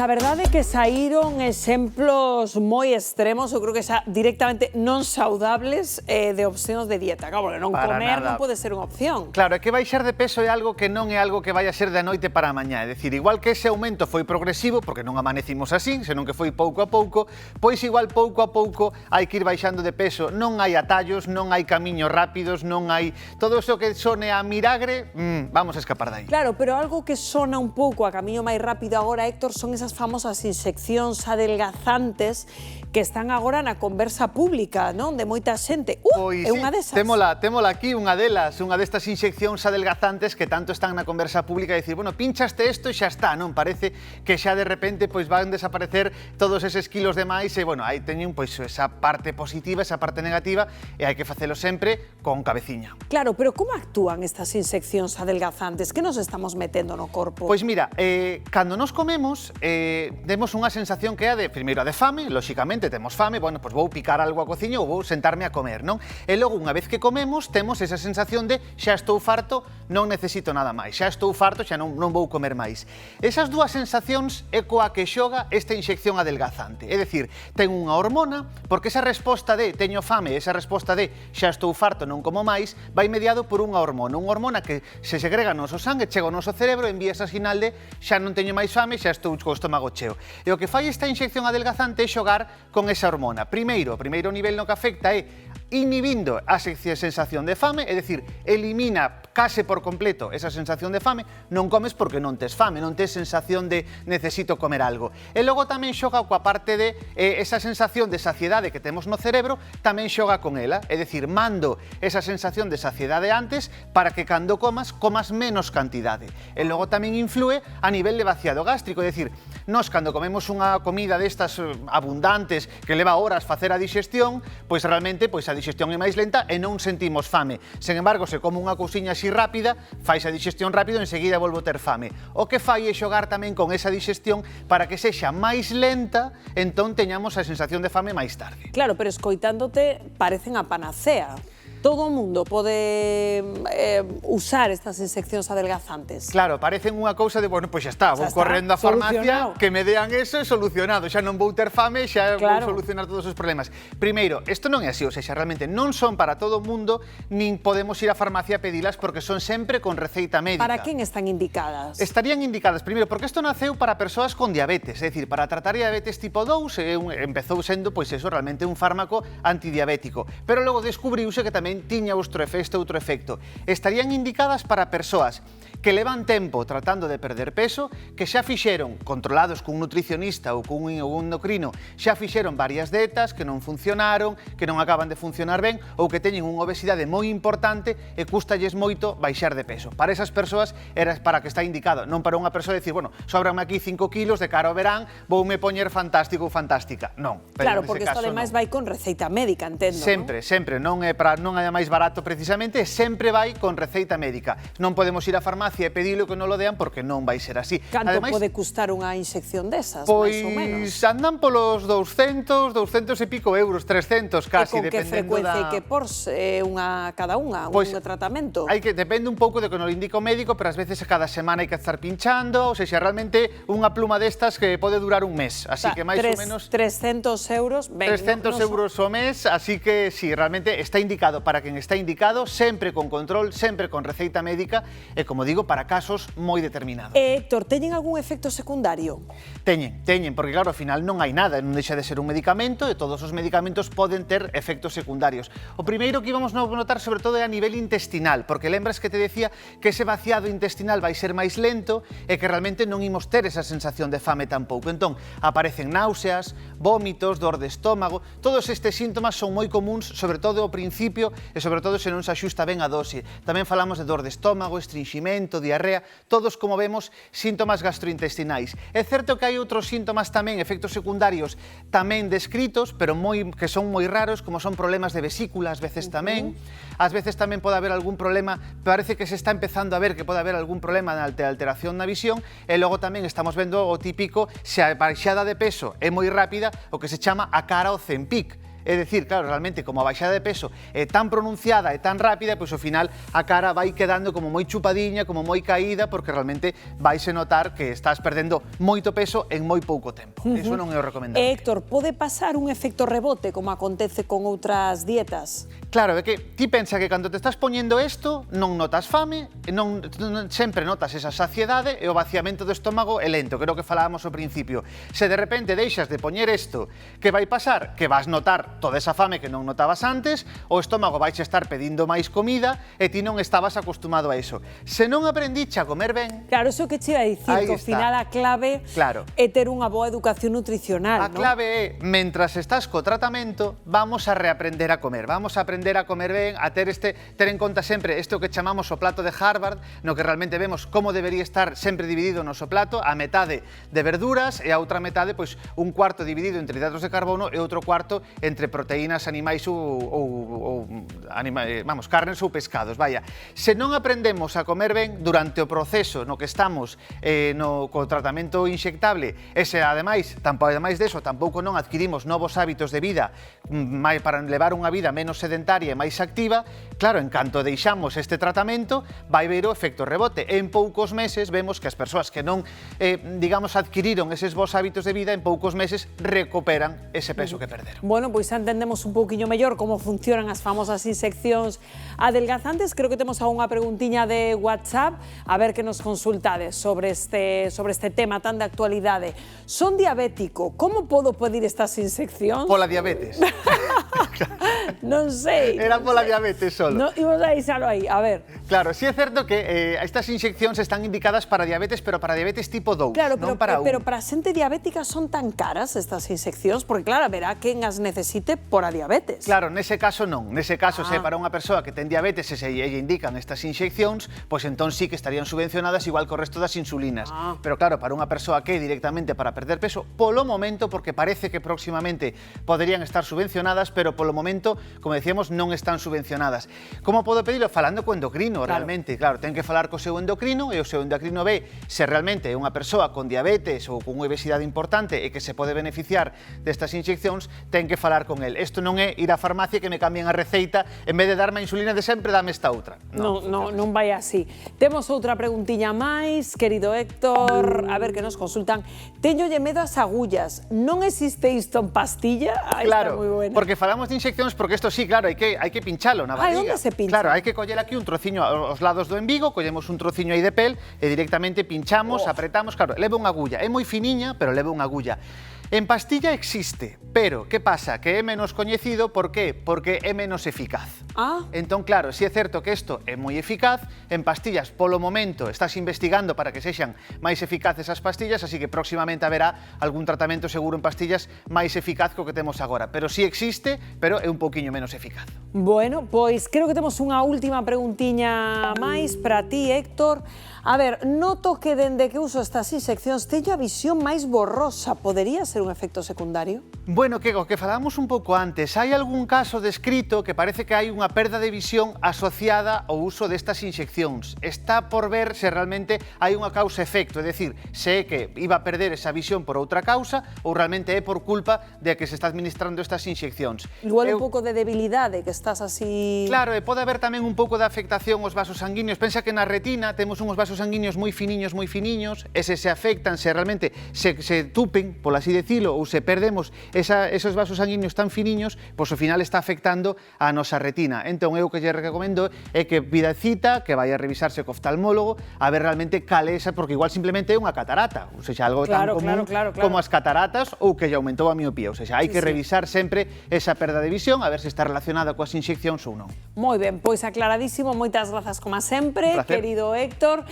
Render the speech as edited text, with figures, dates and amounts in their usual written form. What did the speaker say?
a verdade é que saíron exemplos moi extremos, eu creo que xa directamente non saudables de opcións de dieta. Claro, non comer non pode ser unha opción. Claro, é que baixar de peso é algo que non é algo que vai a ser da noite para a mañá. É dicir, igual que ese aumento foi progresivo, porque non amanecimos así, senón que foi pouco a pouco, pois igual pouco a pouco hai que ir baixando de peso. Non hai atallos, non hai camiños rápidos, non hai... Todo iso que sone a milagre, vamos a escapar dai. Claro, pero algo que sona un pouco a camiño máis rápido agora, Héctor, son esas famosas inyeccións adelgazantes que están agora na conversa pública, non? De moita xente. Pois é unha desas. Témola aquí, unha delas, unha destas inyeccións adelgazantes que tanto están na conversa pública e dicir, bueno, pinchaste isto e xa está, non? Parece que xa de repente pois van desaparecer todos eses kilos de máis e, bueno, aí teñen pois esa parte positiva, esa parte negativa e hai que facelo sempre con cabeciña. Claro, pero como actúan estas inyeccións adelgazantes? Que nos estamos metendo no corpo? Pois mira, cando nos comemos, temos unha sensación que é primeiro a de fame, lóxicamente temos fame, bueno, pois vou picar algo a cociña ou vou sentarme a comer, non? E logo, unha vez que comemos, temos esa sensación de xa estou farto, non necesito nada máis, xa estou farto, xa non vou comer máis. Esas dúas sensacións é coa que xoga esta inyección adelgazante, é dicir, ten unha hormona, porque esa resposta de teño fame, esa resposta de xa estou farto, non como máis, vai mediado por unha hormona que se segrega no noso sangue, chega ao noso cerebro e envía esa sinal de xa non teño máis fame, xa estou co estómago cheo. E o que fai esta inyección adelgazante é xogar con esa hormona. Primeiro nivel no que afecta é inhibindo a sensación de fame, é dicir, elimina case por completo esa sensación de fame, non comes porque non tes fame, non tes sensación de necesito comer algo. E logo tamén xoga coa parte de esa sensación de saciedade que temos no cerebro, tamén xoga con ela, é dicir, mando esa sensación de saciedade antes para que cando comas menos cantidade. E logo tamén inflúe a nivel de vaciado gástrico, é dicir, nós cando comemos unha comida destas abundantes que leva horas facer a digestión, pois realmente a digestión é máis lenta e non sentimos fame. Sen embargo, se como unha cousiña así rápida, fais a digestión rápido e enseguida volvo a ter fame. O que fai é xogar tamén con esa digestión para que sexa máis lenta, entón teñamos a sensación de fame máis tarde. Claro, pero escoitándote parecen a panacea. Todo o mundo pode usar estas inyeccións adelgazantes. Claro, parecen unha cousa de, bueno, pois xa está, vou correndo á farmacia, que me dean eso e solucionado, xa non vou ter fame, xa vou solucionar todos os problemas. Primeiro, isto non é así, ou seja, realmente non son para todo o mundo, nin podemos ir á farmacia a pedilas porque son sempre con receita médica. Para quen están indicadas? Estarían indicadas, primeiro, porque isto naceu para persoas con diabetes, é dicir, para tratar diabetes tipo 2, empezou sendo, pois eso, realmente un fármaco antidiabético, pero logo descubriuse que tamén tiña outro efecto. Estarían indicadas para persoas que levan tempo tratando de perder peso, que xa fixeron, controlados cun nutricionista ou cun endocrino, xa fixeron varias dietas que non funcionaron, que non acaban de funcionar ben, ou que teñen unha obesidade moi importante e custalles moito baixar de peso. Para esas persoas era para que está indicado, non para unha persoa decir, bueno, sobranme aquí 5 kilos de cara ao verán, voume poñer fantástico ou fantástica. Non. Claro, porque isto ademais vai con receita médica, entendo, sempre, sempre, non é máis barato precisamente, sempre vai con receita médica. Non podemos ir á farmacia e pedilo que non lo dean porque non vai ser así. Canto pode custar unha inyección desas, máis ou menos? Pois andan polos 200 e pico euros, 300 casi, dependendo da... E con que frecuencia e que por unha cada unha, un tratamento? Depende un pouco de que nos lo indica o médico, pero ás veces cada semana hai que estar pinchando, ou seja, realmente unha pluma destas que pode durar un mes, así que máis ou menos... 300 euros, ben, 300 euros ao mes, así que sí, realmente está indicado para quen está indicado, sempre con control, sempre con receita médica e, como digo, para casos moi determinados. Héctor, teñen algún efecto secundario? Teñen, porque claro, ao final non hai nada, non deixa de ser un medicamento e todos os medicamentos poden ter efectos secundarios. O primeiro que íbamos notar sobre todo é a nivel intestinal, porque lembras que te decía que ese vaciado intestinal vai ser máis lento e que realmente non imos ter esa sensación de fame tampouco. Entón, aparecen náuseas, vómitos, dor de estómago, todos estes síntomas son moi comuns, sobre todo ao principio e sobre todo se non se axusta ben a dose. Tamén falamos de dor de estómago, estrinximento, diarrea, todos, como vemos, síntomas gastrointestinais. É certo que hai outros síntomas tamén, efectos secundarios tamén descritos, pero que son moi raros, como son problemas de vesícula, ás veces tamén. Ás veces tamén pode haber algún problema, parece que se está empezando a ver que pode haber algún problema de alteración na visión, e logo tamén estamos vendo o típico, se a baixada de peso é moi rápida, o que se chama a cara ao Ozempic. É dicir, claro, realmente, como a baixada de peso é tan pronunciada e tan rápida, pois ao final a cara vai quedando como moi chupadiña, como moi caída, porque realmente vaise notar que estás perdendo moito peso en moi pouco tempo. Iso non é o recomendable. Héctor, pode pasar un efecto rebote como acontece con outras dietas? Claro, é que ti pensa que cando te estás poñendo isto non notas fame, non sempre notas esa saciedade e o vaciamento do estómago é lento, que é o que falábamos ao principio. Se de repente deixas de poñer isto, que vai pasar? Que vas notar toda esa fame que non notabas antes, o estómago vais estar pedindo máis comida e ti non estabas acostumado a iso. Se non aprendiche a comer ben... Claro, iso que che iba a dicir, que ao final a clave é ter unha boa educación nutricional, A clave é, mentras estás co tratamento, vamos a reaprender a comer, vamos a aprender a comer ben, a ter en conta sempre isto que chamamos o plato de Harvard, no que realmente vemos como debería estar sempre dividido o noso plato, a metade de verduras e a outra metade, pois, un cuarto dividido entre hidratos de carbono e outro cuarto entre proteínas animais ou carnes ou pescados, vaya. Se non aprendemos a comer ben durante o proceso no que estamos co tratamento inxectable, ademais deso, tampouco non adquirimos novos hábitos de vida para levar unha vida menos sedentaria e máis activa, claro, en canto deixamos este tratamento, vai ver o efecto rebote. En poucos meses vemos que as persoas que non, digamos, adquiriron eses bons hábitos de vida, en poucos meses recuperan ese peso que perderon. Bueno, pois entendemos un pouquiño mellor como funcionan as famosas inseccións adelgazantes. Creo que temos algunha preguntiña de WhatsApp, a ver que nos consultades sobre este tema tan de actualidade. Son diabético, como podo pedir estas inseccións? Pola diabetes. Non sei. Era pola diabetes solo. No, imos a deixalo aí, a ver. Claro, sí é certo que estas inyeccións están indicadas para diabetes, pero para diabetes tipo 2, claro, non para 1. Pero para a xente diabética son tan caras estas inyeccións? Porque claro, verá quen as necesite por a diabetes. Claro, nese caso non. Nese caso, se para unha persoa que ten diabetes e se lle indican estas inyeccións, pois entón sí que estarían subvencionadas igual que o resto das insulinas. Pero claro, para unha persoa que é directamente para perder peso, polo momento, porque parece que próximamente poderían estar subvencionadas, pero polo momento, como decíamos, non están subvencionadas. Como podo pedilo? Falando co endocrino, realmente. Claro, ten que falar co seu endocrino e o seu endocrino ve se realmente é unha persoa con diabetes ou con obesidade importante e que se pode beneficiar destas inyeccións, ten que falar con el. Isto non é ir á farmacia que me cambien a receita, en vez de darme a insulina de sempre, dame esta outra. Non vai así. Temos outra preguntiña máis, querido Héctor, a ver que nos consultan. Teñolle medo ás agullas, non existe isto en pastilla? Claro, porque falamos de inyeccións porque isto sí, claro, hai que pinchalo na barriga. Onde se pincha? Claro, hai que coller aquí un trociño aos lados do embigo, collemos un trociño aí de pel e directamente pinchamos, apretamos, claro, leva unha agulla, é moi finiña, pero leva unha agulla. En pastilla existe, pero que pasa? Que é menos coñecido, por qué? Porque é menos eficaz. Entón, claro, si é certo que isto é moi eficaz, en pastillas, polo momento, estás investigando para que sexan máis eficaces as pastillas, así que próximamente haberá algún tratamento seguro en pastillas máis eficaz co que temos agora. Pero si existe, pero é un pouquiño menos eficaz. Bueno, pois creo que temos unha última preguntiña máis para ti, Héctor. A ver, noto que dende que uso estas inyeccións teño a visión máis borrosa. Podería ser un efecto secundario? Bueno, que falábamos un pouco antes, hai algún caso descrito que parece que hai unha perda de visión asociada ao uso destas inyeccións. Está por ver se realmente hai unha causa-efecto, é dicir, se é que iba a perder esa visión por outra causa ou realmente é por culpa de que se está administrando estas inyeccións. Igual un pouco de debilidade, que estás así... Claro, e pode haber tamén un pouco de afectación aos vasos sanguíneos. Pensa que na retina temos uns vasos sanguíneos moi finiños, e se afectan, se realmente se tupen, por así decirlo, ou se perdemos esos vasos sanguíneos tan finiños, pois ao final está afectando a nosa retina. Entón, eu o que lle recomendo é que pida cita, que vai a revisarse co oftalmólogo, a ver realmente cal é esa, porque igual simplemente é unha catarata, ou seja, algo tan común como as cataratas ou que lle aumentou a miopía, ou seja, hai que revisar sempre esa perda de visión, a ver se está relacionada coas inyeccións ou non. Moi ben, pois aclaradísimo, moitas grazas como sempre, querido Héctor.